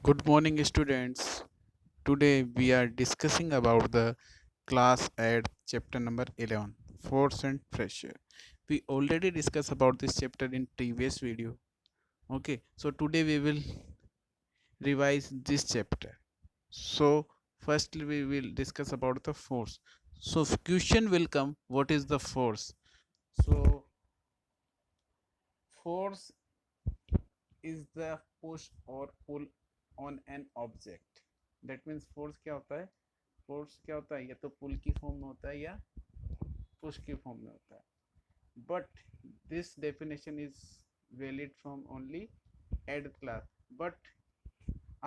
Good morning, students. Today we are discussing about the class at chapter number 11, Force and Pressure. We already discussed about this chapter in previous video. Okay, so today we will revise this chapter. So firstly we will discuss about the force. So question will come, what is the force? So force is the push or pull on an object. That means force क्या होता है? Force क्या होता है? या तो पुल की form में होता है या पुश की फॉर्म में होता है. But this definition is valid from only eighth class. But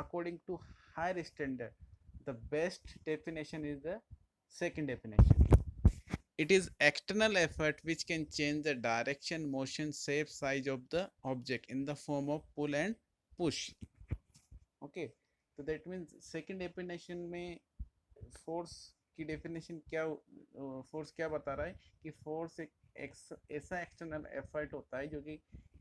according to higher standard, the best definition is the second definition. It is external effort which can change the direction, motion, shape, size of the object in the form of pull and push. Okay, so that means second definition में force की definition क्या, force क्या बता रहा है कि force एक ऐसा एक्सटर्नल एफर्ट होता है जो कि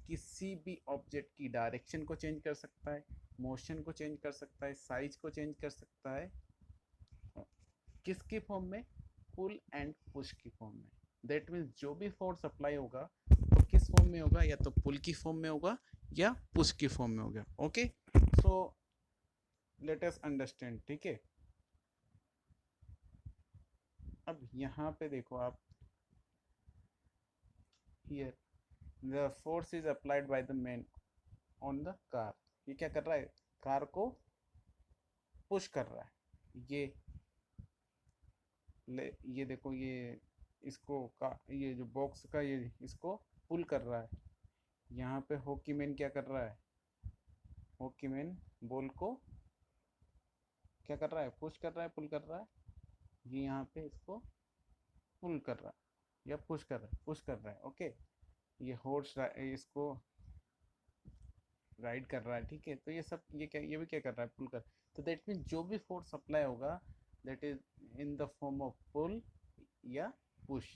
किसी भी ऑब्जेक्ट की डायरेक्शन को चेंज कर सकता है, मोशन को चेंज कर सकता है, साइज को चेंज कर सकता है. किसकी फॉर्म में? पुल एंड पुश की फॉर्म में. दैट मीन्स जो भी फोर्स अप्लाई होगा तो किस फॉर्म में होगा? या तो पुल की फॉर्म में होगा या पुश की फॉर्म में होगा. Okay, so let us understand. ठीक है, अब यहाँ पे देखो आप, here the force is applied by the man on the car. ये क्या कर रहा है? कार को पुश कर रहा है. ये ये देखो, ये इसको का ये जो बॉक्स का ये इसको पुल कर रहा है. यहाँ पे हॉकी मैन क्या कर रहा है? हॉकी मैन बॉल को क्या कर रहा है? पुश कर रहा है, पुल कर रहा है. ये यहाँ पे इसको पुल कर रहा है या पुश कर रहा है? पुश कर रहा है. ओके, ये हॉर्स इसको राइड कर रहा है. ठीक है, तो ये सब ये भी क्या कर रहा है? पुल कर. तो दैट मीन जो भी फोर्स अप्लाई होगा that is in the form of pull या पुश.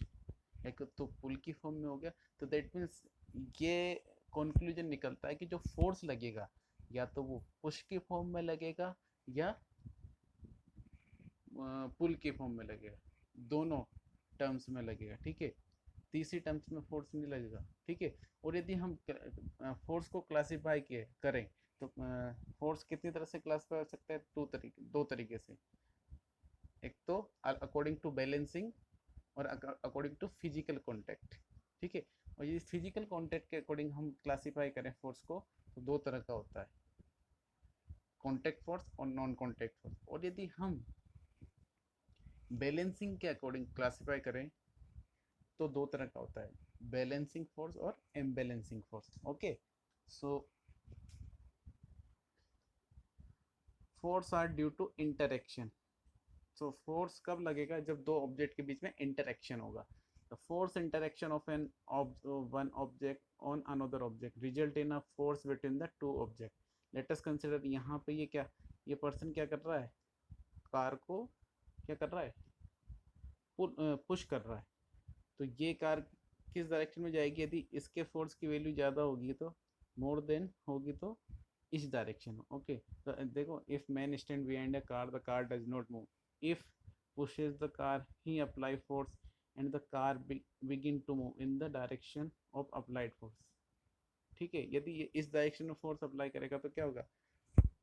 एक तो पुल की फॉर्म में हो गया, तो दैट मीन्स ये कंक्लूजन निकलता है कि जो फोर्स लगेगा या तो वो पुश की फॉर्म में लगेगा या पुल की फॉर्म में लगेगा. दोनों टर्म्स में लगेगा. ठीक है, तीसरी टर्म्स में फोर्स नहीं लगेगा. ठीक है, और यदि हम फोर्स को क्लासीफाई किए करें तो फोर्स कितनी तरह से क्लासीफाई हो सकता है? दो तरीके से. एक तो अकॉर्डिंग टू बैलेंसिंग और अकॉर्डिंग टू फिजिकल कांटेक्ट. ठीक है, और ये फिजिकल कांटेक्ट के अकॉर्डिंग हम क्लासीफाई करें फोर्स को तो दो तरह का होता है, कांटेक्ट फोर्स और नॉन कांटेक्ट फोर्स. और यदि हम बैलेंसिंग के अकॉर्डिंग क्लासीफाई करें तो दो तरह का होता है, बैलेंसिंग फोर्स और imbalancing force. Okay, so force are due to interaction. So force कब लगेगा? जब दो ऑब्जेक्ट के बीच में इंटरेक्शन होगा. The force interaction of an one object on another object result in a force between the two object. Let us consider, यहाँ पे ये क्या, ये पर्सन क्या कर रहा है? कार को क्या कर रहा है? पुश कर रहा है. तो ये कार किस डायरेक्शन में जाएगी? यदि इसके फोर्स की वैल्यू ज़्यादा होगी तो, मोर देन होगी तो इस डायरेक्शन. ओके, तो देखो, if man stand behind a car the car does not move. If pushes the car he apply force and the car begin to move in the direction of applied force. ठीक है, यदि ये इस direction में force apply करेगा तो क्या होगा?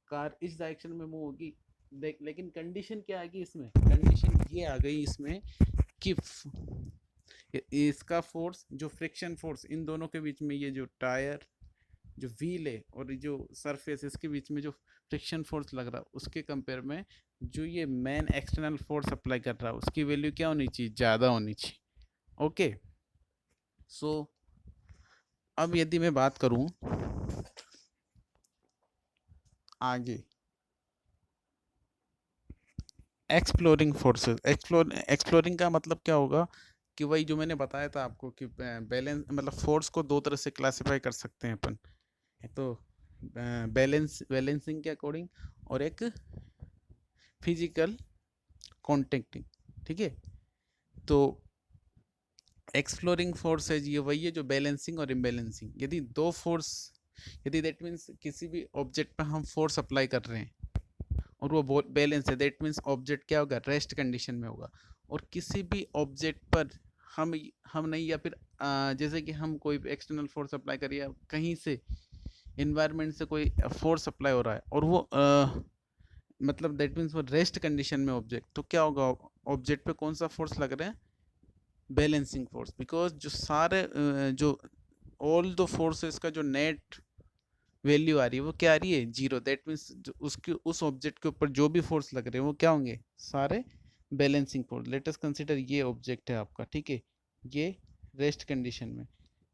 कार इस डायरेक्शन में मूव होगी. लेकिन कंडीशन क्या आ गई इसमें? कंडीशन ये आ गई इसमें कि इसका फोर्स, जो फ्रिक्शन फोर्स इन दोनों के बीच में, ये जो टायर, जो व्हील है और जो सरफेस, इसके बीच में जो फ्रिक्शन फोर्स लग रहा है उसके कंपेयर में जो ये मेन एक्सटर्नल फोर्स अप्लाई कर रहा है उसकी वैल्यू क्या होनी चाहिए? ज़्यादा होनी चाहिए. ओके, सो अब यदि मैं बात करूं आगे, एक्सप्लोरिंग फोर्सेस. एक्सप्लोरिंग का मतलब क्या होगा कि वही जो मैंने बताया था आपको कि बैलेंस मतलब फोर्स को दो तरह से क्लासिफाई कर सकते हैं अपन. तो बैलेंसिंग के अकॉर्डिंग और एक फिजिकल कॉन्टेक्टिंग. ठीक है, तो एक्सप्लोरिंग फोर्स है ये वही है जो बैलेंसिंग और इम्बैलेंसिंग. यदि दो फोर्स यदि दैट मीन्स किसी भी ऑब्जेक्ट पर हम फोर्स अप्लाई कर रहे हैं और वो बैलेंस है, दैट मीन्स ऑब्जेक्ट क्या होगा, रेस्ट कंडीशन में होगा। और किसी भी ऑब्जेक्ट पर हम नहीं, या फिर जैसे कि हम कोई एक्सटर्नल फोर्स अप्लाई करिए, या कहीं से इन्वायरमेंट से कोई फोर्स अप्लाई हो रहा है और वो मतलब दैट मीन्स वो रेस्ट कंडीशन में ऑब्जेक्ट, तो क्या होगा, ऑब्जेक्ट पे कौन सा फोर्स लग रहा है, बैलेंसिंग फोर्स। बिकॉज जो सारे जो ऑल द फोर्सेस का जो नेट वैल्यू आ रही है वो क्या आ रही है, जीरो। दैट मीन्स उसके उस ऑब्जेक्ट के ऊपर जो भी फोर्स लग रहे हैं वो क्या होंगे, सारे balancing force. Late us consider ये ऑब्जेक्ट है आपका, ठीक है, ये रेस्ट कंडीशन में,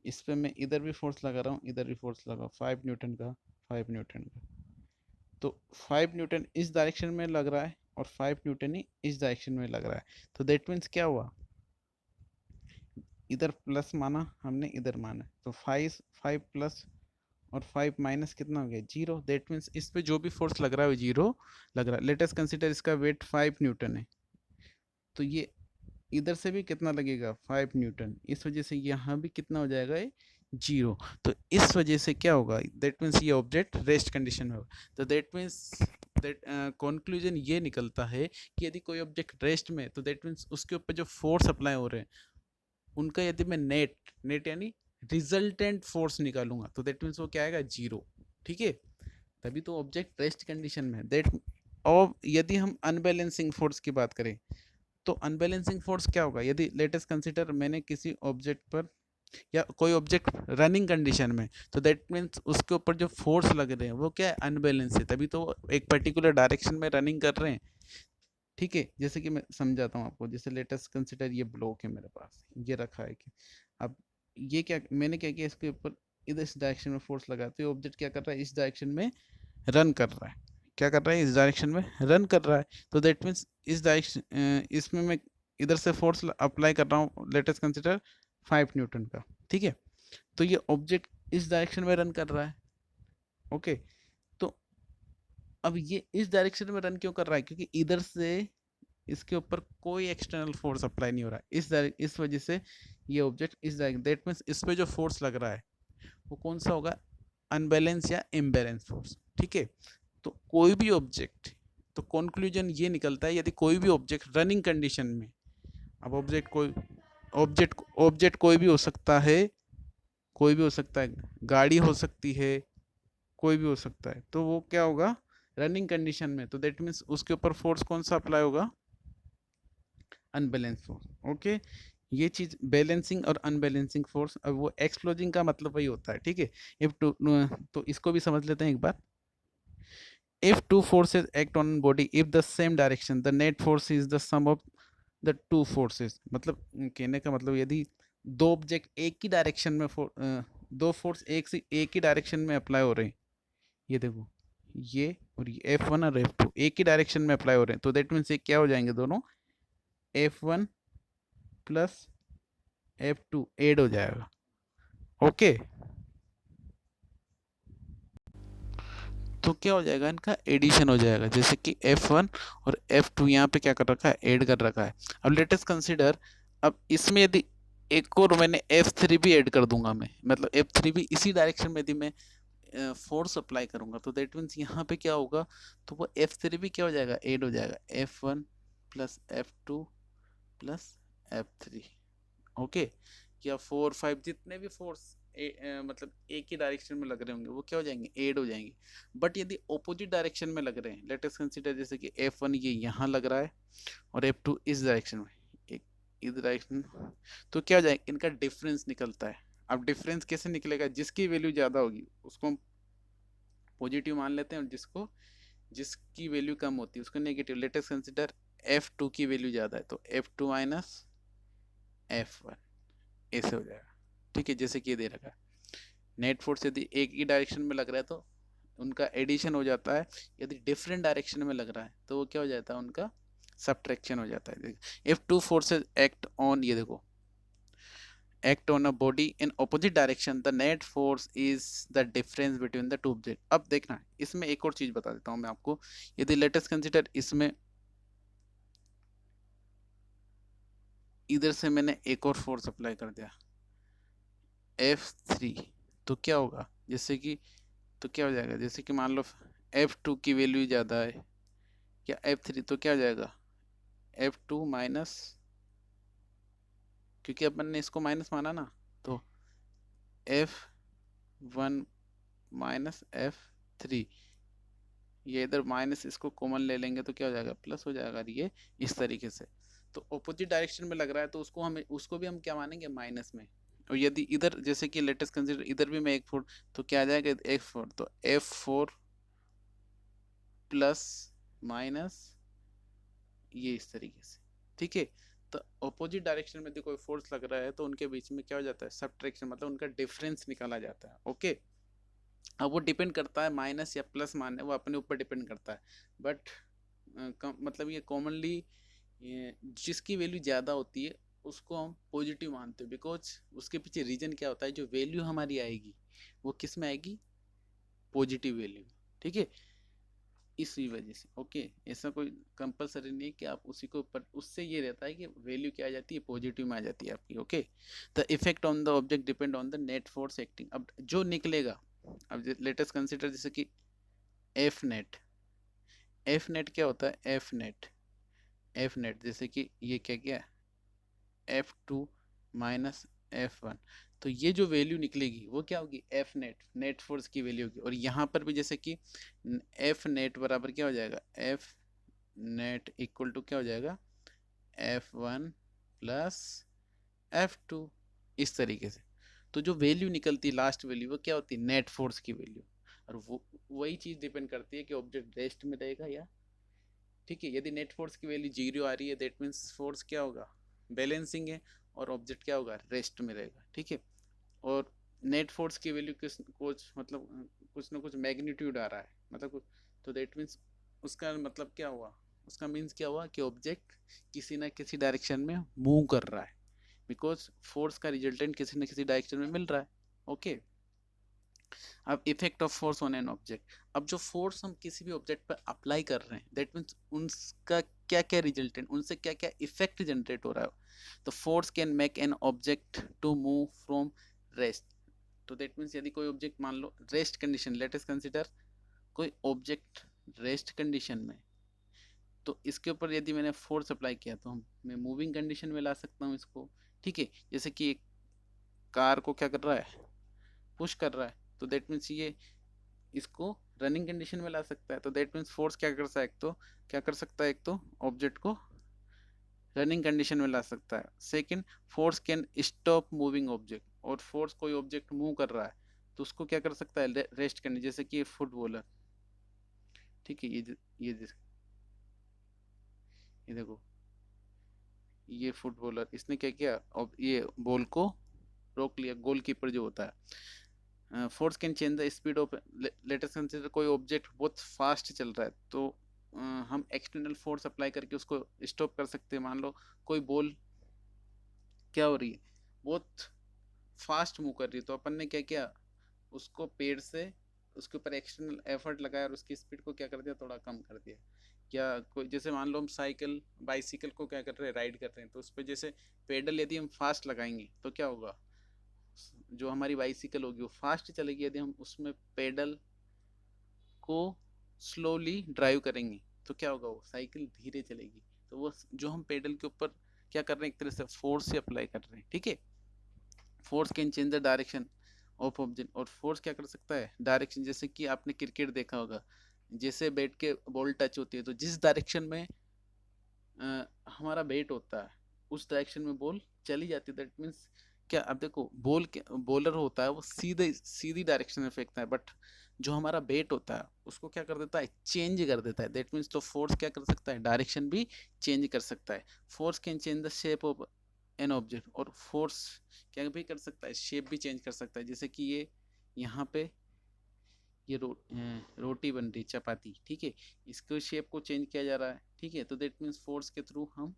इस पे मैं इधर भी फोर्स लगा रहा हूँ, इधर भी फोर्स लगा, 5 न्यूटन का, 5 न्यूटन का। तो 5 न्यूटन इस डायरेक्शन में लग रहा है और 5 न्यूटन ही इस डायरेक्शन में लग रहा है। तो दैट मीन्स क्या हुआ, इधर प्लस माना हमने, इधर माना, तो 5 प्लस और 5 माइनस कितना हो गया, जीरो। दैट मीन्स इस पे जो भी फोर्स लग रहा है वो जीरो लग रहा है। लेट अस कंसीडर इसका वेट 5 न्यूटन है, तो ये इधर से भी कितना लगेगा, 5 न्यूटन। इस वजह से यहाँ भी कितना हो जाएगा, ये जीरो। तो इस वजह से क्या होगा, दैट मीन्स ये ऑब्जेक्ट रेस्ट कंडीशन में होगा। तो दैट मीन्स दैट कंक्लूजन ये निकलता है कि यदि कोई ऑब्जेक्ट रेस्ट में, तो दैट मीन्स उसके ऊपर जो फोर्स अप्लाई हो रहे हैं उनका यदि मैं नेट यानी रिजल्टेंट फोर्स निकालूंगा, तो दैट मीन्स वो क्या आएगा, जीरो। ठीक है, तभी तो ऑब्जेक्ट रेस्ट कंडीशन में है। दैट और यदि हम अनबैलेंसिंग फोर्स की बात करें, तो अनबैलेंसिंग फोर्स क्या होगा, यदि लेटेस्ट कंसीडर मैंने किसी ऑब्जेक्ट पर, या कोई ऑब्जेक्ट रनिंग कंडीशन में, तो दैट मीन्स उसके ऊपर जो फोर्स लग रहे हैं वो क्या है, अनबैलेंस है, तभी तो एक पर्टिकुलर डायरेक्शन में रनिंग कर रहे हैं। ठीक है, जैसे कि मैं समझाता हूँ आपको, जैसे लेटेस्ट कंसीडर ये ब्लॉक है मेरे पास, ये रखा है कि अब ये क्या, मैंने क्या किया, इसके ऊपर इधर इस डायरेक्शन में फोर्स लगा, तो ये ऑब्जेक्ट क्या कर रहा है, इस डायरेक्शन में रन कर रहा है। क्या कर रहा है, इस डायरेक्शन में रन कर रहा है। तो दैट मीन्स इस डायरेक्शन, इसमें मैं इधर से फोर्स अप्लाई कर रहा हूँ, लेटेस्ट कंसीडर 5 न्यूटन का। ठीक है, तो ये ऑब्जेक्ट इस डायरेक्शन में रन कर रहा है। ओके, तो अब ये इस डायरेक्शन में रन क्यों कर रहा है, क्योंकि इधर से इसके ऊपर कोई एक्सटर्नल फोर्स अप्लाई नहीं हो रहा है, इस वजह से ये ऑब्जेक्ट इस डायरेक्शन, दैट मीन्स इस पे जो फोर्स लग रहा है वो कौन सा होगा, अनबैलेंस या इम्बैलेंस फोर्स। ठीक है, तो कोई भी ऑब्जेक्ट, तो कंक्लूजन ये निकलता है, यदि कोई भी ऑब्जेक्ट रनिंग कंडीशन में, अब ऑब्जेक्ट कोई भी हो सकता है, कोई भी हो सकता है, गाड़ी हो सकती है, कोई भी हो सकता है, तो वो क्या होगा, रनिंग कंडीशन में, तो दैट मीन्स उसके ऊपर फोर्स कौन सा अप्लाई होगा, अनबैलेंस फोर्स। ओके, ये चीज बैलेंसिंग और अनबैलेंसिंग फोर्स, अब वो एक्सप्लोजिंग का मतलब वही होता है। ठीक है, इफ टू, तो इसको भी समझ लेते हैं एक बार। If two forces act on body if the same direction, the net force is the sum of the two forces। मतलब कहने का मतलब, यदि दो ऑब्जेक्ट एक ही डायरेक्शन में दो फोर्स एक ही डायरेक्शन में अप्लाई हो रहे हैं, ये देखो, ये और ये F1 और F2 एक ही डायरेक्शन में अप्लाई हो रहे हैं, तो दैट मीन्स ये क्या हो जाएंगे, दोनों F1 प्लस F2 एड हो जाएगा। ओके, तो क्या हो जाएगा, इनका एडिशन हो जाएगा, जैसे कि F1 और F2 यहाँ पे क्या कर रखा है, ऐड कर रखा है। अब लेटेस्ट कंसीडर, अब इसमें यदि एक और मैंने F3 भी ऐड कर दूंगा मैं, मतलब F3 भी इसी डायरेक्शन में यदि मैं फोर्स अप्लाई करूंगा, तो दैट मीन्स यहाँ पे क्या होगा, तो वो F3 भी क्या हो जाएगा, ऐड हो जाएगा, F1 plus F2 plus F3। Okay, या 4 5 जितने भी फोर्स मतलब एक ही डायरेक्शन में लग रहे होंगे वो क्या हो जाएंगे, एड हो जाएंगे। बट यदि ऑपोजिट डायरेक्शन में लग रहे हैं, लेट अस कंसीडर जैसे कि F1 ये यहाँ लग रहा है और F2 इस डायरेक्शन में, एक इस डायरेक्शन, तो क्या हो जाएगा, इनका डिफरेंस निकलता है। अब डिफरेंस कैसे निकलेगा, जिसकी वैल्यू ज़्यादा होगी उसको हम पॉजिटिव मान लेते हैं, और जिसकी वैल्यू कम होती है उसको negative. Late us consider F2 की वैल्यू ज़्यादा है, तो F2 माइनस F1 ऐसे हो जाएगा। ठीक है, जैसे कि ये दे रखा है, नेट फोर्स यदि एक ही डायरेक्शन में लग रहा है तो उनका एडिशन हो जाता है, यदि डिफरेंट डायरेक्शन में लग रहा है तो वो क्या हो जाता है, उनका सब्ट्रैक्शन हो जाता है। If two forces act on, ये देखो, act on a body in opposite direction, the net force is the difference between the two objects। अब देखना, इसमें एक और चीज बता देता हूं मैं आपको, यदि लेटेस्ट कंसीडर इसमें इधर से मैंने एक और फोर्स अप्लाई कर दिया F3, तो क्या होगा, जैसे कि तो क्या हो जाएगा, जैसे कि मान लो F2 की वैल्यू ज़्यादा है या F3, तो क्या हो जाएगा F2 माइनस, क्योंकि अपन ने इसको माइनस माना ना, तो F1 माइनस F3, ये इधर माइनस इसको कॉमन ले लेंगे तो क्या हो जाएगा प्लस हो जाएगा, ये इस तरीके से। तो ऑपोजिट डायरेक्शन में लग रहा है तो उसको भी हम क्या मानेंगे माइनस में। और यदि इधर जैसे कि लेटेस्ट कंसीडर इधर भी मैं एक फोर, तो क्या आ जाएगा F4, तो F4 प्लस माइनस ये इस तरीके से, ठीक है। तो ऑपोजिट डायरेक्शन में यदि कोई फोर्स लग रहा है तो उनके बीच में क्या हो जाता है सब्ट्रैक्शन, मतलब उनका डिफरेंस निकाला जाता है। ओके, अब वो डिपेंड करता है माइनस या प्लस मानने, वो अपने ऊपर डिपेंड करता है। बट मतलब ये कॉमनली जिसकी वैल्यू ज़्यादा होती है उसको हम पॉजिटिव मानते हैं, बिकॉज उसके पीछे रीजन क्या होता है, जो वैल्यू हमारी आएगी वो किस में आएगी, पॉजिटिव वैल्यू, ठीक है, इसी वजह से। ओके, ऐसा कोई कंपलसरी नहीं कि आप उसी को, पर उससे ये रहता है कि वैल्यू क्या आ जाती है, पॉजिटिव में आ जाती है आपकी। Okay, the effect on the object depend on the net force acting. अब जो निकलेगा, अब लेटेस्ट कंसिडर जैसे कि एफ नेट, एफ नेट क्या होता है, एफ नेट जैसे कि ये क्या क्या F2 माइनस F1, तो ये जो वैल्यू निकलेगी वो क्या होगी, एफ नेट, नेट फोर्स की वैल्यू होगी। और यहाँ पर भी जैसे कि एफ नेट बराबर क्या हो जाएगा, एफ नेट इक्वल टू क्या हो जाएगा, F1 प्लस F2, इस तरीके से। तो जो वैल्यू निकलती है लास्ट वैल्यू वो क्या होती है, नेट फोर्स की वैल्यू। और वो वही चीज़ डिपेंड करती है कि ऑब्जेक्ट रेस्ट में रहेगा या, ठीक है। यदि नेट फोर्स की वैल्यू जीरो आ रही है दैट मीन्स फोर्स क्या होगा, बैलेंसिंग है, और ऑब्जेक्ट क्या होगा, रेस्ट में रहेगा, ठीक है। और नेट फोर्स की वैल्यू कुछ मतलब कुछ ना कुछ मैग्नीट्यूड आ रहा है, मतलब कुछ, तो दैट मीन्स उसका मतलब क्या हुआ, उसका मीन्स क्या हुआ कि ऑब्जेक्ट किसी ना किसी डायरेक्शन में मूव कर रहा है, बिकॉज फोर्स का रिजल्टेंट किसी न किसी डायरेक्शन में मिल रहा है। ओके, अब effect of force on an object, अब जो फोर्स हम किसी भी ऑब्जेक्ट पर अप्लाई कर रहे हैं दैट मीन्स उनका क्या क्या रिजल्टेंट, उनसे क्या क्या इफेक्ट जनरेट हो रहा है। तो force can make an object to move from rest, तो दैट मीन्स यदि कोई ऑब्जेक्ट मान लो rest condition, let us consider कोई ऑब्जेक्ट रेस्ट कंडीशन में, तो इसके ऊपर यदि मैंने फोर्स अप्लाई किया तो मैं मूविंग कंडीशन में ला सकता हूँ इसको, ठीक है। जैसे कि एक कार को क्या कर रहा है, पुश कर रहा है, तो दैट मीन्स ये इसको रनिंग कंडीशन में ला सकता है। तो दैट मीन्स फोर्स क्या कर सकता है, एक तो क्या कर सकता है, एक तो ऑब्जेक्ट को रनिंग कंडीशन में ला सकता है। Second, force can stop moving object, और फोर्स कोई ऑब्जेक्ट मूव कर रहा है तो उसको क्या कर सकता है, रेस्ट करने, जैसे कि फुटबॉलर, ठीक है, ये देखो, ये फुटबॉलर इसने क्या किया, अब ये बॉल को रोक लिया, गोलकीपर जो होता है। Force can change the speed of, latest consider कोई ऑब्जेक्ट बहुत फास्ट चल रहा है तो हम एक्सटर्नल फोर्स अप्लाई करके उसको स्टॉप कर सकते हैं। मान लो कोई बॉल क्या हो रही है, बहुत फास्ट मूव कर रही है, तो अपन ने क्या किया, उसको पेड़ से उसके ऊपर एक्सटर्नल एफर्ट लगाया और उसकी स्पीड को क्या कर दिया, थोड़ा कम कर दिया। या कोई जैसे मान लो हम साइकिल बाइसिकल को क्या कर रहे हैं, राइड कर रहे हैं, तो उस पर जैसे पेडल यदि हम फास्ट लगाएंगे तो क्या होगा, जो हमारी बाइसिकल होगी वो फास्ट चलेगी, यदि हम उसमें पेडल को स्लोली ड्राइव करेंगे तो क्या होगा, वो साइकिल धीरे चलेगी। तो वो जो हम पेडल के ऊपर क्या कर रहे हैं, एक तरह से फोर्स से अप्लाई कर रहे हैं, ठीक है। Force can change the direction of object, और फोर्स क्या कर सकता है, डायरेक्शन, जैसे कि आपने क्रिकेट देखा होगा, जैसे बैट के बॉल टच होती है तो जिस डायरेक्शन में हमारा बैट होता है उस डायरेक्शन में बॉल चली जाती है। दैट मीन्स क्या, अब देखो बॉल के बॉलर होता है वो सीधे सीधी डायरेक्शन में फेंकता है, बट जो हमारा बैट होता है उसको क्या कर देता है, चेंज कर देता है। दैट मीन्स तो फोर्स क्या कर सकता है, डायरेक्शन भी चेंज कर सकता है। Force can change the shape of an object, और फोर्स क्या भी कर सकता है, शेप भी चेंज कर सकता है। जैसे कि ये यहाँ पे ये रोटी बन रही चपाती, ठीक है, इसको शेप को चेंज किया जा रहा है, ठीक है। तो दैट मीन्स फोर्स के थ्रू हम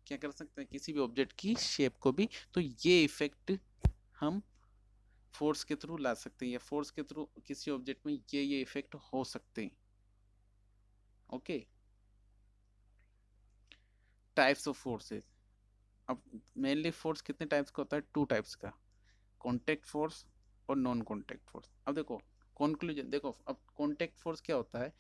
क्या कर सकते हैं, किसी भी ऑब्जेक्ट की शेप को भी, तो ये इफेक्ट हम फोर्स के थ्रू ला सकते हैं, या फोर्स के थ्रू किसी ऑब्जेक्ट में ये इफेक्ट हो सकते हैं। Okay, types of forces. अब मेनली फोर्स कितने टाइप्स का होता है, टू टाइप्स का, कॉन्टेक्ट फोर्स और नॉन कॉन्टैक्ट फोर्स। अब देखो कंक्लूजन, देखो अब कॉन्टैक्ट फोर्स क्या होता है,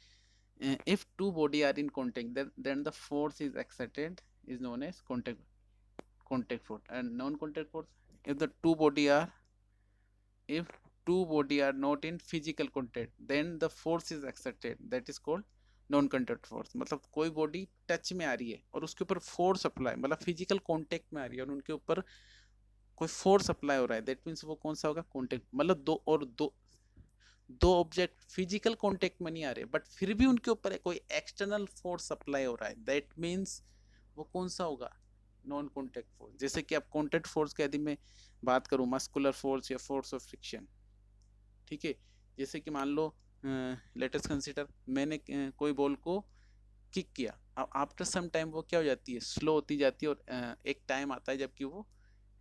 if two body are in contact, then the force is exerted is known as contact force. And non contact force, if the if two body are not in physical contact, then the force is exerted, that is called non contact force. मतलब कोई body touch में आ रही है और उसके ऊपर force apply, मतलब physical contact में आ रही है और उनके ऊपर कोई फोर्स अप्लाई हो रहा है, दैट मीन्स वो कौन सा होगा, कांटेक्ट। मतलब दो ऑब्जेक्ट फिजिकल कांटेक्ट में नहीं आ रहे बट फिर भी उनके ऊपर कोई एक्सटर्नल फोर्स अप्लाई हो रहा है, दैट मीन्स वो कौन सा होगा, नॉन कॉन्टैक्ट फोर्स। जैसे कि आप कॉन्टैक्ट फोर्स के यदि मैं बात करूं, मस्कुलर फोर्स या फोर्स ऑफ फ्रिक्शन, ठीक है। जैसे कि मान लो लेट अस कंसीडर, मैंने कोई बॉल को किक किया, अब आफ्टर सम टाइम वो क्या हो जाती है, स्लो होती जाती है और एक टाइम आता है जबकि वो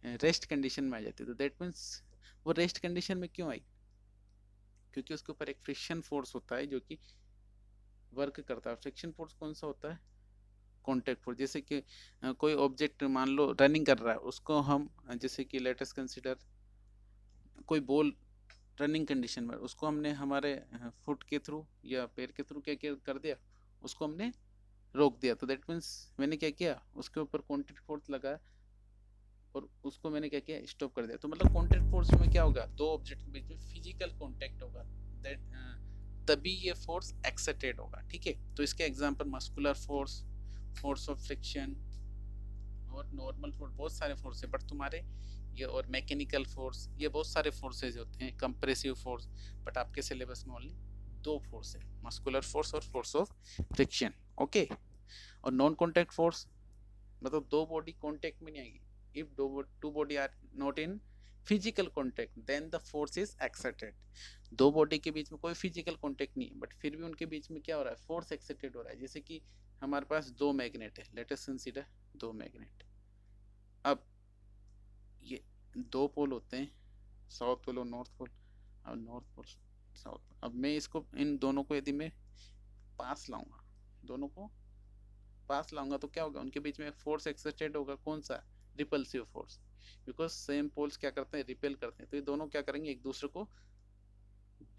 रेस्ट कंडीशन में आ जाती है। तो दैट मीन्स वो रेस्ट कंडीशन में क्यों आई, क्योंकि उसके ऊपर एक फ्रिक्शन फोर्स होता है जो कि वर्क करता है। फ्रिक्शन फोर्स कौन सा होता है, कॉन्टैक्ट फोर्स। जैसे कि कोई ऑब्जेक्ट मान लो रनिंग कर रहा है, उसको हम जैसे कि लेट अस कंसीडर कोई बॉल रनिंग कंडीशन में, उसको हमने हमारे फुट के थ्रू या पैर के थ्रू क्या क्या कर दिया, उसको हमने रोक दिया। तो दैट मीन्स मैंने क्या किया, उसके ऊपर कॉन्टैक्ट फोर्स लगाया और उसको मैंने क्या किया, स्टॉप कर दिया। तो मतलब कॉन्टैक्ट फोर्स में क्या होगा, दो ऑब्जेक्ट के बीच में फिजिकल कॉन्टैक्ट होगा, दैट तभी ये फोर्स एक्सर्टेड होगा, ठीक है। तो इसके example muscular force, force of friction और नॉर्मल फोर्स, बहुत सारे फोर्स है बट तुम्हारे ये, और मैकेनिकल फोर्स, ये बहुत सारे फोर्सेज होते हैं, कंप्रेसिव फोर्स, बट आपके सिलेबस में ओनली दो फोर्स है, मस्कुलर फोर्स और फोर्स ऑफ फ्रिक्शन, ओके। और नॉन कॉन्टैक्ट फोर्स मतलब दो बॉडी कॉन्टैक्ट में नहीं आएगी, if two body are not in physical contact then the force is exerted। दो बॉडी के बीच में कोई फिजिकल कांटेक्ट नहीं है बट फिर भी उनके बीच में क्या हो रहा है, फोर्स एक्सर्टेड हो रहा है। जैसे कि हमारे पास दो मैग्नेट है, लेट अस कंसीडर दो मैग्नेट। अब ये दो पोल होते हैं, साउथ पोल और नॉर्थ पोल, और नॉर्थ पोल साउथ। अब मैं इसको इन दोनों को यदि मैं पास लाऊंगा, दोनों को पास लाऊंगा तो क्या होगा, उनके बीच में फोर्स एक्सर्टेड होगा, कौन सा, repulsive force. Because same poles क्या करते हैं, रिपेल करते हैं, तो ये दोनों क्या करेंगे, एक दूसरे को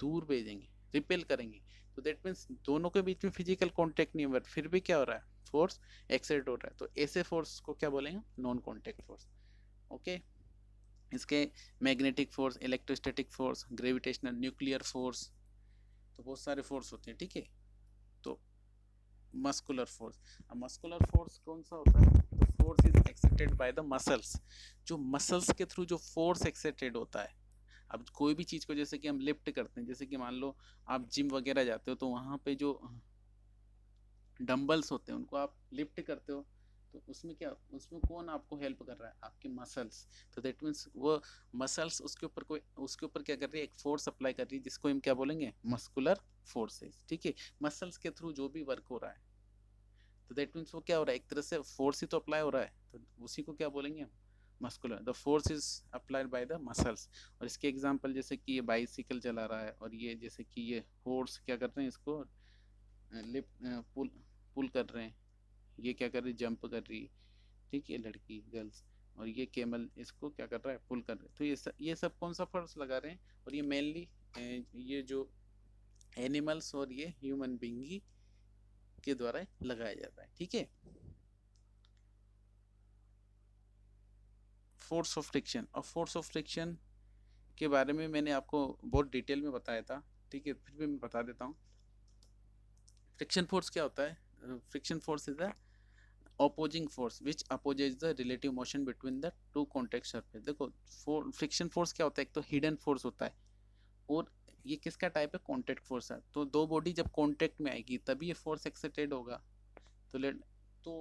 दूर भेजेंगे, रिपेल करेंगे। तो दैट मीन्स दोनों के बीच में फिजिकल कांटेक्ट नहीं है बट फिर भी क्या हो रहा है, फोर्स एक्सर्ट हो रहा है। तो ऐसे फोर्स को क्या बोलेंगे, नॉन कांटेक्ट फोर्स, ओके। इसके magnetic force, electrostatic force, gravitational, nuclear force, तो बहुत सारे फोर्स होते हैं, ठीक है। तो मस्कुलर फोर्स, अब मस्कुलर फोर्स कौन सा होता है, the force is exerted by the muscles. जो मसल्स के थ्रू जो फोर्स एक्सर्टेड होता है, अब कोई भी चीज को जैसे कि हम लिफ्ट करते हैं, जैसे कि मान लो आप जिम वगैरह जाते हो तो वहां पे जो डंबल्स होते हैं उनको आप लिफ्ट करते हो, तो उसमें क्या, उसमें कौन आपको हेल्प कर रहा है, आपके मसल्स। तो दैट मीन्स वो मसल्स उसके ऊपर क्या कर रही है, एक फोर्स अप्लाई कर रही है, जिसको हम क्या बोलेंगे, मस्कुलर फोर्सेस, ठीक है। मसल्स के थ्रू जो भी वर्क हो रहा है, तो दैट मीन्स वो क्या हो रहा है, एक तरह से फोर्स ही तो अप्लाई हो रहा है, तो उसी को क्या बोलेंगे हम, muscular. The force is applied by the muscles. और इसके एग्जांपल जैसे कि ये बाइसिकल चला रहा है और ये जैसे कि ये हॉर्स क्या कर रहे हैं, इसको लिफ्ट पुल पुल कर रहे हैं, ये क्या कर रही है, जंप कर रही है, ठीक है, लड़की गर्ल्स। और ये केमल इसको क्या कर रहा है, पुल कर रहे हैं। तो ये सब कौन सा फोर्स लगा रहे हैं, और ये मेनली ये जो एनिमल्स और ये ह्यूमन बींग के द्वारा लगाया जाता है, ठीक है। फोर्स ऑफ फ्रिक्शन, और फोर्स ऑफ फ्रिक्शन के बारे में मैंने आपको बहुत डिटेल में बताया था, ठीक है, फिर भी मैं बता देता हूँ। फ्रिक्शन फोर्स क्या होता है, friction force is the opposing force which opposes the relative motion between the two contact surface। देखो फ्रिक्शन फोर्स क्या होता है, एक तो हिडन फोर्स होता है और ये किसका टाइप है, कॉन्टेक्ट फोर्स है। तो दो बॉडी जब कॉन्टेक्ट में आएगी तभी ये फोर्स एक्सर्टेड होगा। तो लेट तो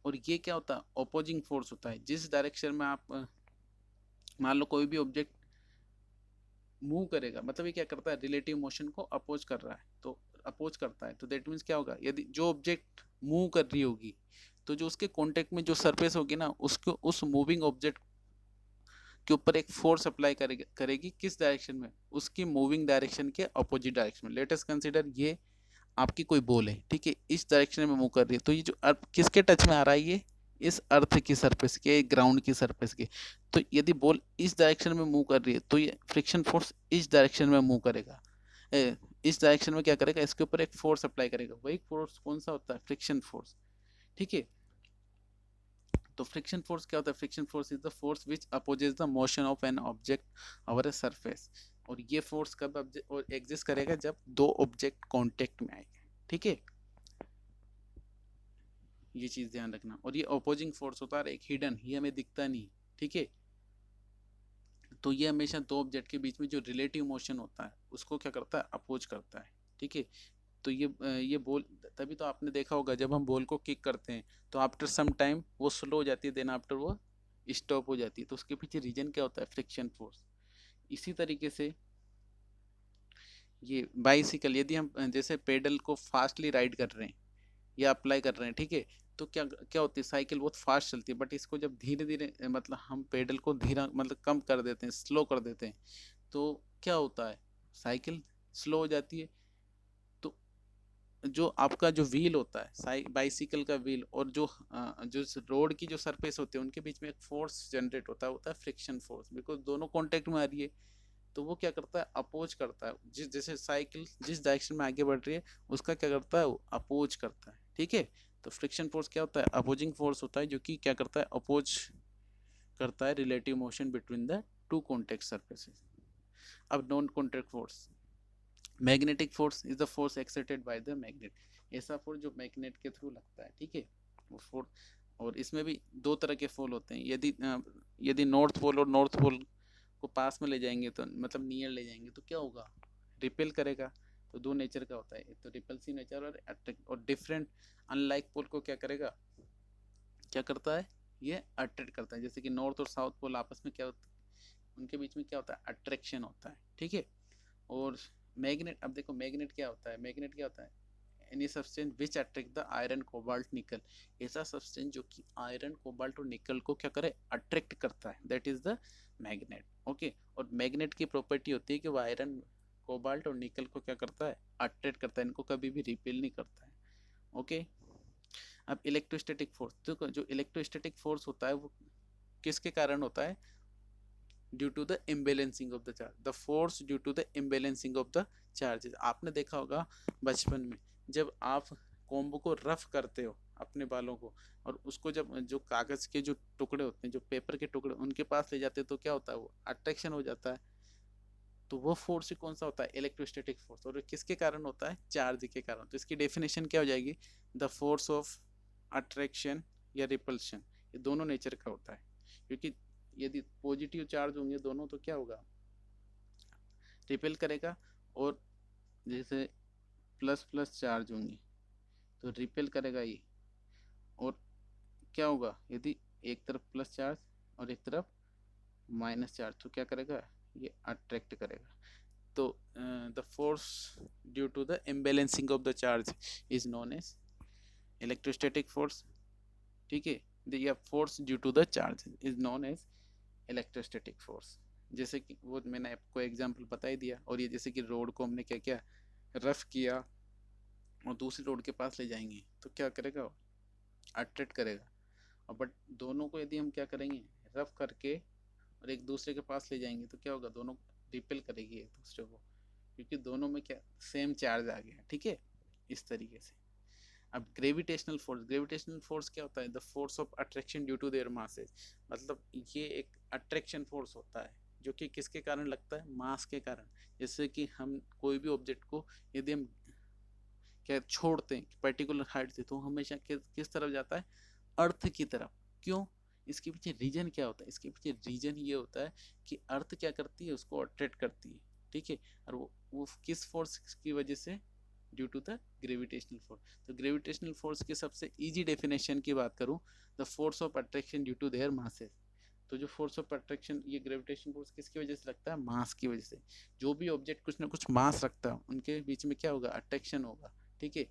और ये क्या होता है, ऑपोजिंग फोर्स होता है। जिस डायरेक्शन में आप मान लो कोई भी ऑब्जेक्ट मूव करेगा, मतलब ये क्या करता है, रिलेटिव मोशन को अपोज कर रहा है, तो अपोज करता है। तो दैट मीन्स क्या होगा, यदि जो ऑब्जेक्ट मूव कर रही होगी तो जो उसके कांटेक्ट में जो सरफेस होगी ना, उसको उस मूविंग ऑब्जेक्ट के ऊपर एक फोर्स अप्लाई करेगी किस डायरेक्शन में, उसकी मूविंग डायरेक्शन के अपोजिट डायरेक्शन में। लेट अस कंसीडर ये आपकी कोई बॉल है, ठीक है, इस डायरेक्शन में मूव कर रही है, तो ये जो किसके टच में आ रहा है, ये इस अर्थ की सरफेस के, ग्राउंड की सरफेस के। तो यदि बॉल इस डायरेक्शन में मूव कर रही है तो ये फ्रिक्शन फोर्स इस डायरेक्शन में मूव करेगा, इस डायरेक्शन में क्या करेगा, इसके ऊपर एक फोर्स अप्लाई करेगा। वही फोर्स कौन सा होता है, फ्रिक्शन फोर्स। ठीक है, तो फ्रिक्शन फोर्स क्या होता है, friction force is the force which opposes the motion of an object over a surface. और ये फोर्स कब एग्जिस्ट करेगा, जब दो ऑब्जेक्ट कांटेक्ट में आएंगे। ठीक है, ये चीज ध्यान रखना। और ये अपोजिंग फोर्स होता है एक हिडन, ये हमें दिखता नहीं। ठीक है, तो ये हमेशा दो ऑब्जेक्ट के बीच में जो रिलेटिव मोशन होता है उसको क्या करता है, अपोज करता है। ठीक है, तो ये बॉल, तभी तो आपने देखा होगा जब हम बॉल को किक करते हैं तो आफ्टर सम टाइम वो स्लो हो जाती है, देन आफ्टर वो स्टॉप हो जाती है। तो उसके पीछे रीजन क्या होता है, फ्रिक्शन फोर्स। इसी तरीके से ये बाइसिकल, यदि हम जैसे पेडल को फास्टली राइड कर रहे हैं या अप्लाई कर रहे हैं, ठीक है, तो क्या क्या होती है, साइकिल बहुत फास्ट चलती है, बट इसको जब धीरे धीरे मतलब हम पेडल को धीरा मतलब कम कर देते हैं, स्लो कर देते हैं, तो क्या होता है, साइकिल स्लो हो जाती है। तो जो आपका जो व्हील होता है, बाइसिकल का व्हील और जो रोड की जो सरफेस होती है उनके बीच में एक फोर्स जनरेट होता है फ्रिक्शन फोर्स, बिकॉज दोनों कांटेक्ट में आ रही है। तो वो क्या करता है, अपोज करता है। जैसे साइकिल जिस डायरेक्शन में आगे बढ़ रही है उसका क्या करता है, वो अपोज करता है। ठीक है, तो फ्रिक्शन फोर्स क्या होता है, अपोजिंग फोर्स होता है, जो कि क्या करता है, अपोज करता है relative motion between the two contact surfaces. अब non contact force, magnetic force is the force exerted by the magnet. ऐसा फोर्स जो मैग्नेट के थ्रू लगता है। ठीक है, वो फोर्स, और इसमें भी दो तरह के फोल होते हैं। यदि नॉर्थ पोल और नॉर्थ पोल को पास में ले जाएंगे तो मतलब नियर ले जाएंगे तो क्या होगा, रिपेल करेगा। तो दो नेचर का होता है, एक तो रिपल्सिव नेचर और अट्रैक्ट। और डिफरेंट अनलाइक पोल को क्या करेगा, क्या करता है, ये अट्रैक्ट करता है। जैसे कि नॉर्थ और साउथ पोल आपस में क्या होता है, उनके बीच में क्या होता है, अट्रैक्शन होता है। ठीक है, और मैग्नेट, अब देखो मैग्नेट क्या होता है, मैग्नेट क्या होता है, any substance which attract the iron cobalt nickel. ऐसा सब्सटेंस जो कि आयरन कोबाल्ट और निकल को क्या करे, अट्रैक्ट करता है, that is the magnet. Okay, और मैग्नेट की प्रॉपर्टी होती है कि वो आयरन कोबाल्ट और निकल को क्या करता है, अट्रैक्ट करता है, इनको कभी भी रिपेल नहीं करता है। ओके, अब इलेक्ट्रोस्टैटिक फोर्स, देखो जो इलेक्ट्रोस्टैटिक फोर्स होता है वो किसके कारण होता है, due to the imbalancing of the charge, the force due to the imbalancing of the charges. आपने देखा होगा बचपन में जब आप कॉम्बो को रफ करते हो अपने बालों को, और उसको जब जो कागज के जो टुकड़े होते हैं, जो पेपर के टुकड़े उनके पास ले जाते हैं तो क्या होता है, वो अट्रैक्शन हो जाता है। तो वो फोर्स ही कौन सा होता है, इलेक्ट्रोस्टैटिक फोर्स। और किसके कारण होता है, चार्ज के कारण। तो इसकी डेफिनेशन क्या हो जाएगी, द फोर्स ऑफ अट्रैक्शन या रिपल्शन, ये दोनों नेचर का होता है। क्योंकि यदि पॉजिटिव चार्ज होंगे दोनों तो क्या होगा, रिपेल करेगा। और जैसे प्लस प्लस चार्ज होंगे तो रिपेल करेगा ये। और क्या होगा, यदि एक तरफ प्लस चार्ज और एक तरफ माइनस चार्ज तो क्या करेगा, ये अट्रैक्ट करेगा। तो the force due to the imbalancing of the charge is known as electrostatic force. ठीक है, या force due to the charge is known as electrostatic force. जैसे कि वो मैंने आपको एग्जांपल बता ही दिया। और ये जैसे कि रोड को हमने क्या किया, रफ किया, और दूसरी रोड के पास ले जाएंगे तो क्या करेगा, अट्रैक्ट करेगा। और बट दोनों को यदि हम क्या करेंगे, रफ करके और एक दूसरे के पास ले जाएंगे तो क्या होगा, दोनों रिपेल करेगी एक दूसरे को, क्योंकि दोनों में क्या सेम चार्ज आ गया। ठीक है, इस तरीके से। अब ग्रेविटेशनल फोर्स, ग्रेविटेशनल फोर्स क्या होता है, the force of attraction due to their masses. मतलब ये एक अट्रैक्शन फोर्स होता है जो कि किसके कारण लगता है, मास के कारण। जैसे कि हम कोई भी ऑब्जेक्ट को यदि हम क्या छोड़ते हैं पर्टिकुलर हाइट से तो हमेशा किस तरफ जाता है, अर्थ की तरफ। क्यों, इसके पीछे रीजन क्या होता है, इसके पीछे रीजन ये होता है कि अर्थ क्या करती है, उसको अट्रैक्ट करती है। ठीक है, और वो किस फोर्स की वजह से, due to the gravitational force. तो ग्रेविटेशनल फोर्स की सबसे इजी डेफिनेशन की बात करूं, the force of attraction due to their masses. तो जो फोर्स ऑफ अट्रैक्शन, ये ग्रेविटेशन फोर्स किसकी वजह से लगता है, मास की वजह से। जो भी ऑब्जेक्ट कुछ ना कुछ मास रखता है उनके बीच में क्या होगा, अट्रैक्शन होगा। ठीक है,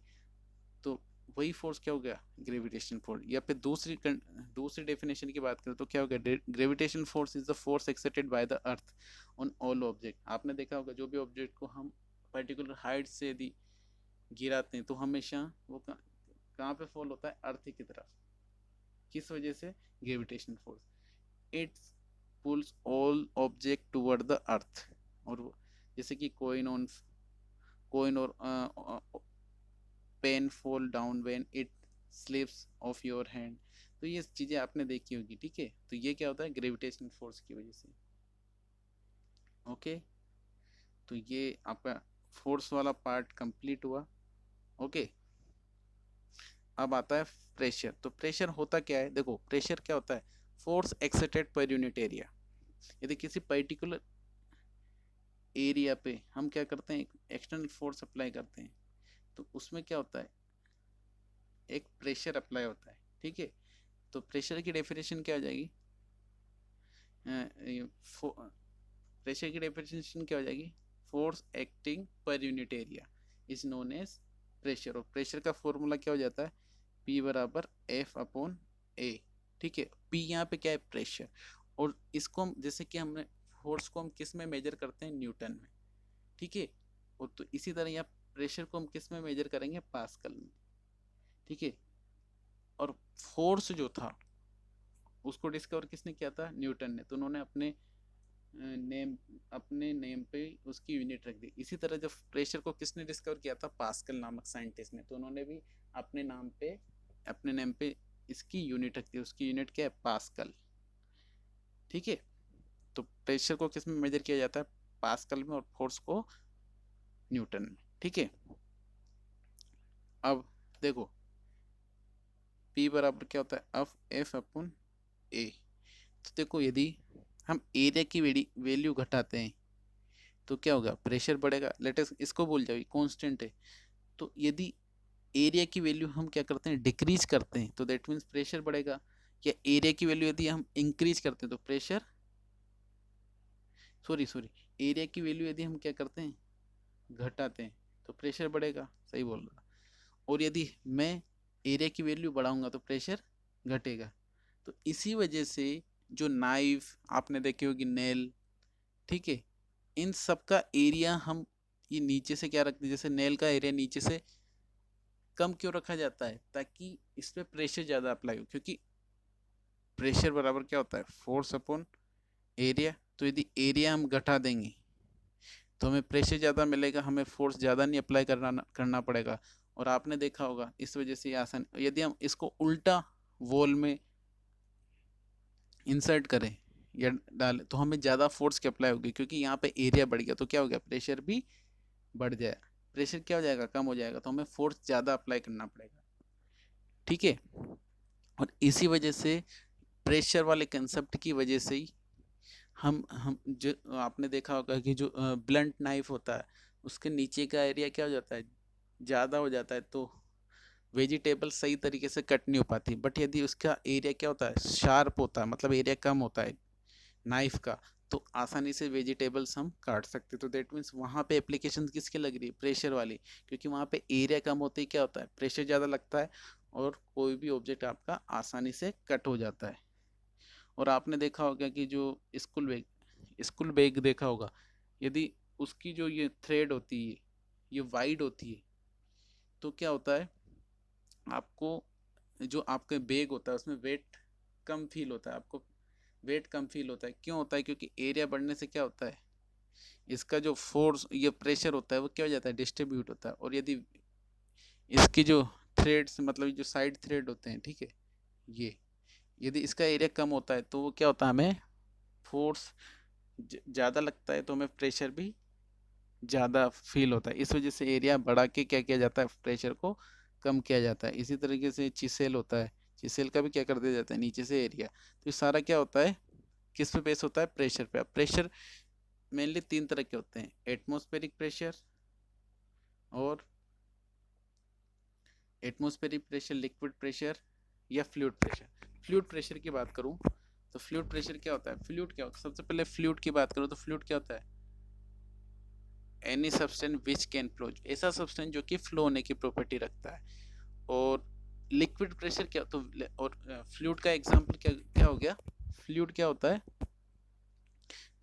तो वही फोर्स क्या हो गया, ग्रेविटेशन फोर्स। या फिर दूसरी डेफिनेशन की बात करें तो क्या होगा, gravitation force is the force exerted by the earth on all object. आपने देखा होगा जो भी ऑब्जेक्ट को हम पर्टिकुलर हाइट से यदि गिराते हैं तो हमेशा वो कहाँ पे फॉल होता है, अर्थ की तरफ। किस वजह से? Gravitational force. It pulls all object toward the earth. और जैसे कि कोइन और pen fall down when it slips off your hand. तो ये चीजें आपने देखी होगी, ठीक है। तो ये क्या होता है? ग्रेविटेशनल फोर्स की वजह से। ओके, तो ये आपका फोर्स वाला पार्ट कंप्लीट हुआ। ओके, अब आता है प्रेशर। तो प्रेशर होता क्या है? देखो, प्रेशर क्या होता है? फोर्स एक्सर्टेड पर यूनिट एरिया। यदि किसी पर्टिकुलर एरिया पे हम क्या करते हैं, एक्सटर्नल फोर्स अप्लाई करते हैं, तो उसमें क्या होता है? एक प्रेशर अप्लाई होता है, ठीक है। तो प्रेशर की डेफिनेशन क्या हो जाएगी? प्रेशर की डेफिनेशन क्या हो जाएगी? Force acting per unit area is known as pressure. और प्रेशर का फॉर्मूला क्या हो जाता है? P बराबर F अपॉन A, ठीक है। P यहाँ पे क्या है? प्रेशर। और इसको हम, जैसे कि हमने फोर्स को हम किस में मेजर करते हैं? न्यूटन में, ठीक है। और तो इसी तरह यहाँ प्रेशर को हम किस में मेजर करेंगे? पास्कल में, ठीक है। और फोर्स जो था उसको डिस्कवर किसने किया था? न्यूटन ने। तो उन्होंने अपने नेम पे उसकी यूनिट रख दी। इसी तरह जब प्रेशर को किसने डिस्कवर किया था? पास्कल नामक साइंटिस्ट ने। तो उन्होंने भी अपने नेम पे इसकी यूनिट रख दी। उसकी यूनिट क्या है? पास्कल, ठीक है। तो प्रेशर को किस में मेजर किया जाता है? पास्कल में। और फोर्स को न्यूटन में, ठीक है। अब देखो, P बराबर क्या होता है? F upon A। तो देखो, यदि हम एरिया की वैल्यू घटाते हैं तो क्या होगा? प्रेशर बढ़ेगा। लेटेस्ट इसको भूल जाओ, कांस्टेंट है। तो यदि एरिया की वैल्यू हम क्या करते हैं? डिक्रीज करते हैं, तो दैट मीन्स प्रेशर बढ़ेगा। या एरिया की वैल्यू यदि हम इंक्रीज करते हैं तो प्रेशर, सॉरी, एरिया की वैल्यू यदि हम क्या करते हैं? घटाते हैं, तो प्रेशर बढ़ेगा। सही बोल रहा। और यदि मैं एरिया की वैल्यू बढ़ाऊंगा तो प्रेशर घटेगा। तो इसी वजह से जो नाइफ आपने देखी होगी, नेल, ठीक है, इन सब का एरिया हम ये नीचे से क्या रखते हैं? जैसे नेल का एरिया नीचे से कम क्यों रखा जाता है? ताकि इस पे प्रेशर ज़्यादा अप्लाई हो। क्योंकि प्रेशर बराबर क्या होता है? Force upon area. तो यदि एरिया हम घटा देंगे तो हमें प्रेशर ज़्यादा मिलेगा, हमें फोर्स ज़्यादा नहीं अप्लाई करना पड़ेगा। और आपने देखा होगा इस वजह से ये आसान। यदि हम इसको उल्टा वॉल में इंसर्ट करें या डालें तो हमें ज़्यादा फोर्स की अप्लाई होगी, क्योंकि यहाँ पे एरिया बढ़ गया। तो क्या हो गया? प्रेशर भी बढ़ जाए। प्रेशर क्या हो जाएगा? कम हो जाएगा। तो हमें फोर्स ज़्यादा अप्लाई करना पड़ेगा, ठीक है। और इसी वजह से प्रेशर वाले कंसेप्ट की वजह से ही हम जो आपने देखा होगा कि जो ब्लंट नाइफ होता है उसके नीचे का एरिया क्या हो जाता है? ज़्यादा हो जाता है। तो वेजिटेबल सही तरीके से कट नहीं हो पाती। बट यदि उसका एरिया क्या होता है? शार्प होता है, मतलब एरिया कम होता है नाइफ का, तो आसानी से वेजिटेबल्स हम काट सकते। तो दैट मीन्स वहाँ पे एप्लीकेशन किसकी लग रही है? प्रेशर वाली। क्योंकि वहाँ पे एरिया कम होते ही क्या होता है? प्रेशर ज़्यादा लगता है और कोई भी ऑब्जेक्ट आपका आसानी से कट हो जाता है। और आपने देखा होगा कि जो स्कूल बैग देखा होगा, यदि उसकी जो ये थ्रेड होती है ये वाइड होती है तो क्या होता है? आपको जो आपका बैग होता है उसमें वेट कम फील होता है। आपको वेट कम फील होता है। क्यों होता है? क्योंकि एरिया बढ़ने से क्या होता है? इसका जो फोर्स, ये प्रेशर होता है वो क्या हो जाता है? डिस्ट्रीब्यूट होता है। और यदि इसकी जो थ्रेड्स, मतलब जो साइड थ्रेड होते हैं, ठीक है, ये यदि इसका एरिया कम होता है तो वो क्या होता है? हमें फोर्स ज़्यादा लगता है, तो हमें प्रेशर भी ज़्यादा फील होता है। इस वजह से एरिया बढ़ा के क्या किया जाता है? प्रेशर को कम किया जाता है। इसी तरीके से चिसेल होता है, चिसेल का भी क्या कर दिया जाता है? नीचे से एरिया। तो ये सारा क्या होता है? किस पे बेस होता है? प्रेशर पे। अब प्रेशर मेनली तीन तरह के होते हैं: एटमॉस्फेरिक प्रेशर, और एटमॉस्फेरिक प्रेशर, लिक्विड प्रेशर, या फ्लूइड प्रेशर। फ्लूइड प्रेशर की बात करूं तो फ्लूइड प्रेशर क्या होता है? फ्लूइड क्या होता है? सबसे पहले फ्लूइड की बात करूं तो फ्लूइड क्या होता है? Any substance which can flow, ऐसा सब्सटेंस जो कि फ्लो होने की प्रॉपर्टी रखता है। और लिक्विड प्रेशर क्या? तो और फ्लूइड का एग्जांपल क्या क्या हो गया? फ्लूइड क्या होता है?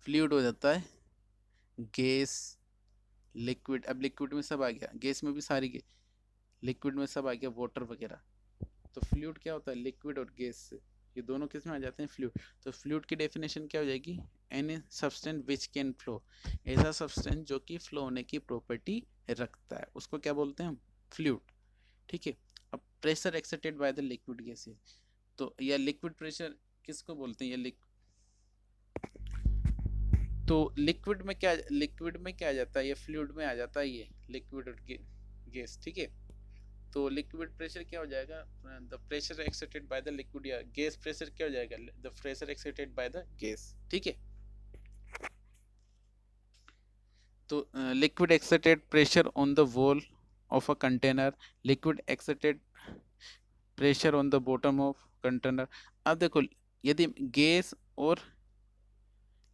फ्लूइड हो जाता है गैस, लिक्विड। अब लिक्विड में सब आ गया, गैस में भी सारी लिक्विड में सब आ गया, वाटर वगैरह। तो फ्लूइड क्या होता है, लिक्विड और गैस से, ये दोनों किस में आ जाते हैं, फ्लूइड। तो फ्लूइड की डेफिनेशन क्या हो जाएगी, any substance which can flow, ऐसा सब्सटेंस जो कि फ्लो होने की प्रॉपर्टी रखता है, उसको क्या बोलते हैं हम, फ्लूइड। ठीक है। अब pressure exerted by the liquid gases, तो या लिक्विड प्रेशर किसको बोलते हैं, ये तो लिक्विड में क्या आ जाता है, ये फ्लूइड में आ जाता है, ये लिक्विड और गैस। ठीक है। तो लिक्विड प्रेशर क्या हो जाएगा, the pressure exerted by the liquid, या गैस प्रेशर क्या हो जाएगा, the pressure exerted by the gas. ठीक है। तो liquid exerted pressure on the wall of a container, liquid exerted pressure on the bottom of container. अब देखो, यदि गैस और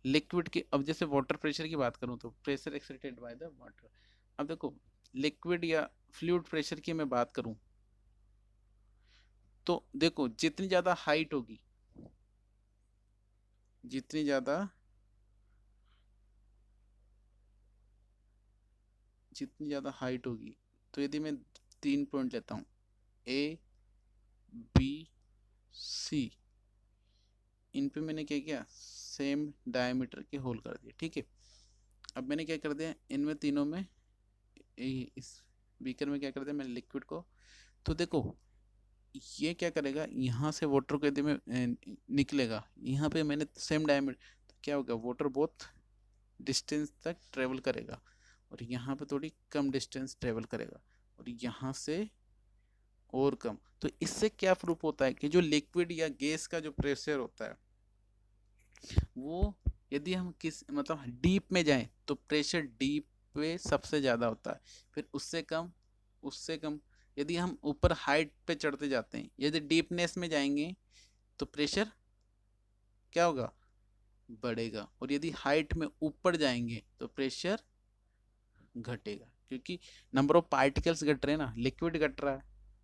लिक्विड की, अब जैसे वाटर प्रेशर की बात करूं तो pressure exerted by the water. अब देखो, लिक्विड या फ्लूइड प्रेशर की मैं बात करूं तो देखो, जितनी ज्यादा हाइट होगी, जितनी ज्यादा हाइट होगी, तो यदि मैं 3 पॉइंट लेता हूं, ए बी सी, इन पे मैंने क्या किया, सेम डायमीटर के होल कर दिए। ठीक है। अब मैंने क्या कर दिया, इनमें तीनों में, इस बीकर में क्या कर दिया मैंने, लिक्विड को। तो देखो, ये क्या करेगा, यहाँ से वाटर को यदि में निकलेगा, यहाँ पे मैंने सेम डायमीटर, तो क्या होगा, वाटर बहुत डिस्टेंस तक ट्रेवल करेगा, और यहाँ पे थोड़ी कम डिस्टेंस ट्रेवल करेगा, और यहाँ से और कम। तो इससे क्या प्रूफ होता है कि जो लिक्विड या गैस का जो प्रेशर होता है, वो यदि हम किस मतलब डीप में जाएं तो प्रेशर डीप पे सबसे ज़्यादा होता है, फिर उससे कम यदि हम ऊपर हाइट पे चढ़ते जाते हैं, यदि डीपनेस में जाएंगे तो प्रेशर क्या होगा, बढ़ेगा, और यदि हाइट में ऊपर जाएंगे तो प्रेशर घटेगा, क्योंकि नंबर ऑफ पार्टिकल्स घट रहे हैं ना, लिक्विड घट रहा है,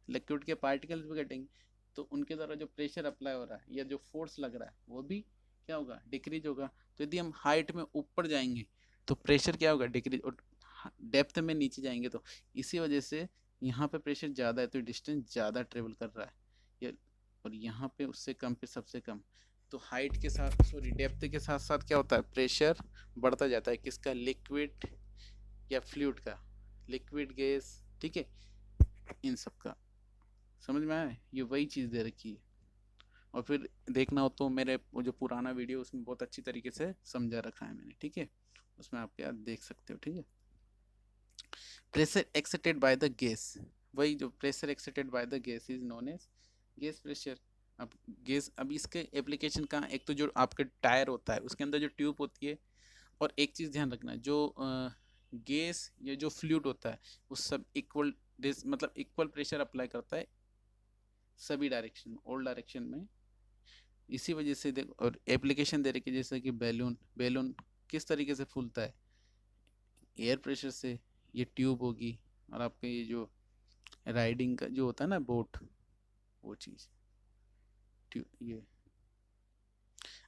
लिक्विड के पार्टिकल्स भी घटेंगे, तो उनके द्वारा जो प्रेशर अप्लाई हो रहा है या जो फोर्स लग रहा है वो भी क्या होगा, डिक्रीज होगा। तो यदि हम हाइट में ऊपर जाएंगे तो प्रेशर क्या होगा, डिक्रीज, और डेप्थ में नीचे जाएंगे तो इसी वजह से यहाँ पे प्रेशर ज़्यादा है तो डिस्टेंस ज़्यादा ट्रेवल कर रहा है, और यहाँ पे उससे कम पे सबसे कम। तो हाइट के साथ, सॉरी, डेप्थ के साथ साथ क्या होता है, प्रेशर बढ़ता जाता है, किसका, लिक्विड या फ्लूइड का, लिक्विड गैस। ठीक है। इन सब का समझ में आया, ये वही चीज़ दे रखी है। और फिर देखना हो तो मेरे वो जो पुराना वीडियो, उसमें बहुत अच्छी तरीके से समझा रखा है मैंने। ठीक है। उसमें आप क्या देख सकते हो। ठीक है। Pressure exerted by the gas, वही जो pressure exerted by the gas is known as gas pressure. अब गैस, अब इसके एप्लीकेशन कहाँ, एक तो जो आपके टायर होता है उसके अंदर जो ट्यूब होती है, और एक चीज़ ध्यान रखना, जो गैस या जो फ्लूइड होता है वो सब इक्वल, मतलब इक्वल प्रेशर अप्लाई करता है सभी डायरेक्शन में, ऑल डायरेक्शन में। इसी वजह से देखो, और एप्लीकेशन दे रखी है, जैसे कि बैलून, बैलून किस तरीके से फूलता है, एयर प्रेशर से, ये ट्यूब होगी, और आपके ये जो राइडिंग का जो होता है ना बोट, वो चीज़ ये।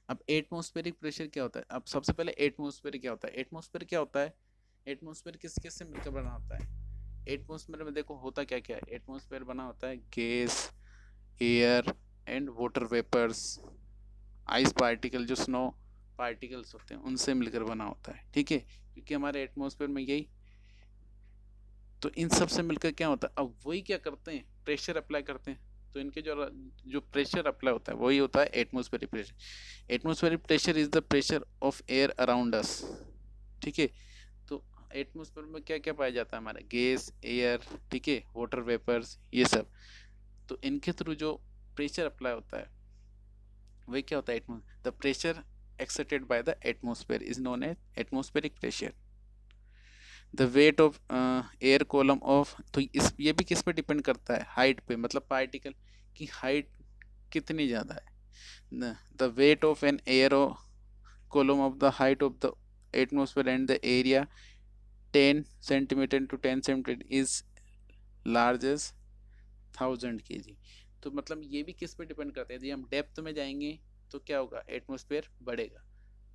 अब एटमॉस्फेरिक प्रेशर क्या होता है, अब सबसे पहले एटमॉस्फेयर क्या होता है, एटमॉस्फेयर क्या होता है, एटमॉस्फेयर किस किस से मिलकर बना होता है, एटमॉस्फेयर में देखो होता क्या क्या है, एटमॉस्फेयर बना होता है gas, air and water vapours, ice particle, जो स्नो पार्टिकल्स होते हैं उनसे मिलकर बना होता है। ठीक है। क्योंकि हमारे एटमॉस्फेयर में यही, तो इन सब से मिलकर क्या होता है, अब वही क्या करते हैं, प्रेशर अप्लाई करते हैं, तो इनके जो प्रेशर अप्लाई होता है वही होता है atmospheric pressure. Atmospheric pressure is the pressure of air around us. ठीक है। तो एटमॉस्फेयर में क्या क्या पाया जाता है, हमारा गैस, एयर, ठीक है, वाटर वेपर्स, ये सब। तो इनके थ्रू जो प्रेशर अप्लाई होता है वही क्या होता है, the pressure exerted by the atmosphere is known as atmospheric pressure. The weight of air column of, तो इस ये भी किस पे डिपेंड करता है, हाइट पे, मतलब पार्टिकल की हाइट कितनी ज़्यादा है। The weight of an air column of the height of the atmosphere and the area 10 centimeter to 10 centimeter is large as 1000 kg। तो मतलब ये भी किस पे डिपेंड करता है, यदि हम डेप्थ में जाएंगे तो क्या होगा, एटमॉस्फेयर बढ़ेगा,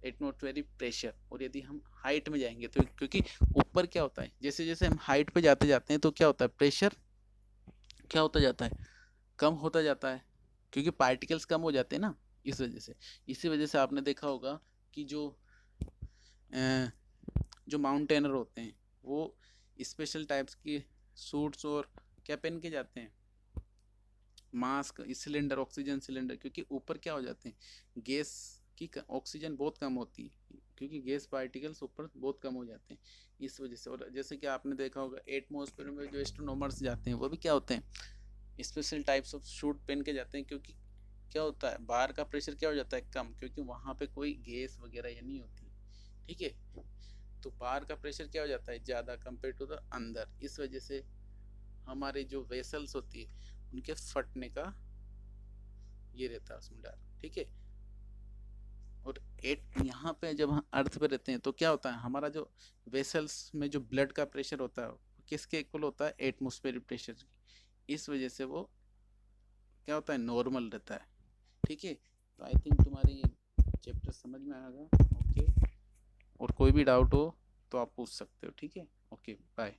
एटमॉस्फेरिक प्रेशर, और यदि हम हाइट में जाएंगे तो, क्योंकि ऊपर क्या होता है, जैसे जैसे हम हाइट पे जाते जाते हैं तो क्या होता है, प्रेशर क्या होता जाता है, कम होता जाता है, क्योंकि पार्टिकल्स कम हो जाते हैं ना, इस वजह से। इसी वजह से आपने देखा होगा कि जो माउंटेनर होते हैं वो स्पेशल टाइप्स की सूट्स और क्या पहन के जाते हैं, मास्क, सिलेंडर, ऑक्सीजन सिलेंडर, क्योंकि ऊपर क्या हो जाते हैं, गैस की ऑक्सीजन बहुत कम होती है, क्योंकि गैस पार्टिकल्स ऊपर बहुत कम हो जाते हैं इस वजह से। और जैसे कि आपने देखा होगा एटमॉस्फेयर में जो एस्ट्रोनॉमर्स जाते हैं वो भी क्या होते हैं, स्पेशल टाइप्स ऑफ सूट पहन के जाते हैं, क्योंकि क्या होता है, बाहर का प्रेशर क्या हो जाता है कम, क्योंकि वहाँ पे कोई गैस वगैरह ये नहीं होती, ठीक है। तो बाहर का प्रेशर क्या हो जाता है ज़्यादा कंपेयर टू द अंदर, इस वजह से हमारे जो वेसल्स होती है उनके फटने का ये रहता है उसमें डर, ठीक है। और एट यहाँ पे जब हम अर्थ पे रहते हैं तो क्या होता है, हमारा जो वेसल्स में जो ब्लड का प्रेशर होता है किसके इक्वल होता है, एटमॉस्फेरिक प्रेशर की, इस वजह से वो क्या होता है, नॉर्मल रहता है, ठीक है। तो आई थिंक तुम्हारे ये चैप्टर समझ में आएगा, ओके। और कोई भी डाउट हो तो आप पूछ सकते हो, ठीक है, ओके बाय।